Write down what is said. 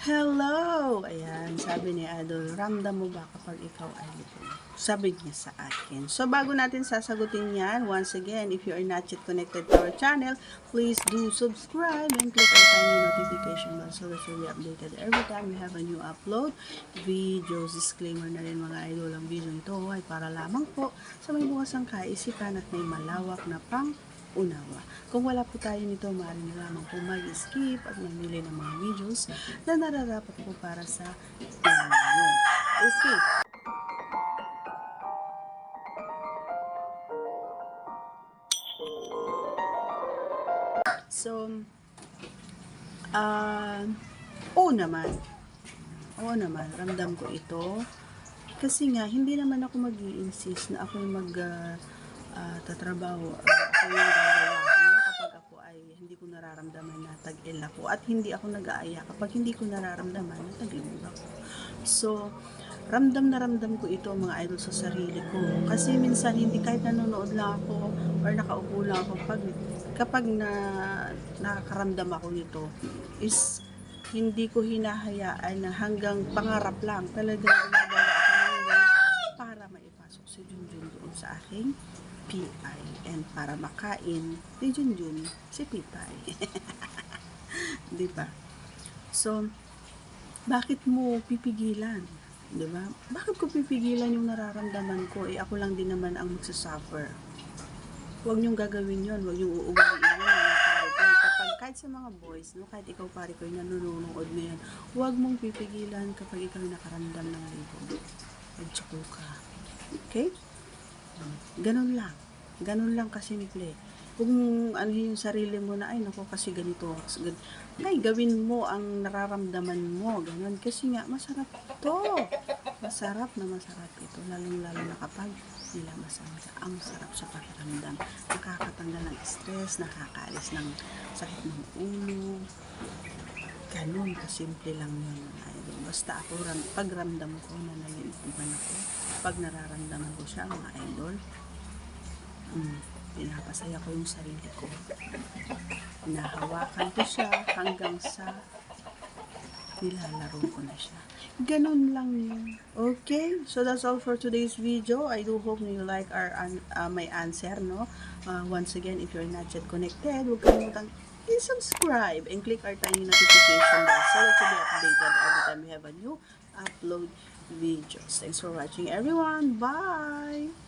Hello! Ayan, sabi ni Idol, ramdam mo ba kapag ikaw ay lipong? Sabi niya sa akin. So, bago natin sasagutin yan, once again, if you are not yet connected to our channel, please do subscribe and click our tiny notification bell so that you'll be updated every time we have a new upload. Videos, disclaimer na rin mga idol, ang video ito ay para lamang po sa may bukas ang kaisipan at may malawak na unawa. Kung wala po tayo nito, maaari nyo lamang po mag-skip at mamili ng mga videos na nararapat po para sa inyo. Okay. So, oo naman, ramdam ko ito. Kasi nga, hindi naman ako mag-i-insist na ako yung tatrabaho. Ako yung gagawa kapag ako ay hindi ko nararamdaman na tag-il ako. At hindi ako nag-aaya kapag hindi ko nararamdaman na tag-ilog ako. So, ramdam na ramdam ko ito mga idol sa sarili ko. Kasi minsan hindi kahit nanonood lang ako or nakaupo lang ako kapag nakakaramdam ako nito is hindi ko hinahayaan na hanggang pangarap lang. Talagang gumagawa ako ng way para maipasok si Junjun doon sa aking PI and para makain ni Junjun si Pitay. Diba? So, bakit mo pipigilan? Diba? Bakit ko pipigilan yung nararamdaman ko? Ako lang din naman ang magsasuffer. Huwag niyong gagawin yun. Huwag niyong uuwiin yun. Kapag kahit sa mga boys, no, kahit ikaw pare ko yung nanonood mo yan, huwag mong pipigilan kapag ikaw yung nakaramdam ng libog. Magtsuko ka. Okay? Ganun lang kasimple. Kung ano yung sarili mo na, ay naku kasi ganito, ay gawin mo ang nararamdaman mo, ganun. Kasi nga, masarap to. Masarap ito, lalong-lalo na kapag nilamasan ka. Ang sarap sa pakiramdam. Nakakatanggal ng stress, nakakaalis ng sakit ng ulo. Ganun, kasimple lang yun. Basta ako, pagramdam ko na nalilipan ako, pag nararamdaman ko siya, mga idol, pinapasaya ko yung sarili ko. Nahawakan ko siya hanggang sa nilalaro ko na siya. Ganun lang yun. Okay? So that's all for today's video. I do hope you like my answer, no? Once again, if you're not yet connected, huwag kalimutang subscribe and click our tiny notification bell so that you'll be updated every time we have a new upload videos. Thanks for watching, everyone. Bye!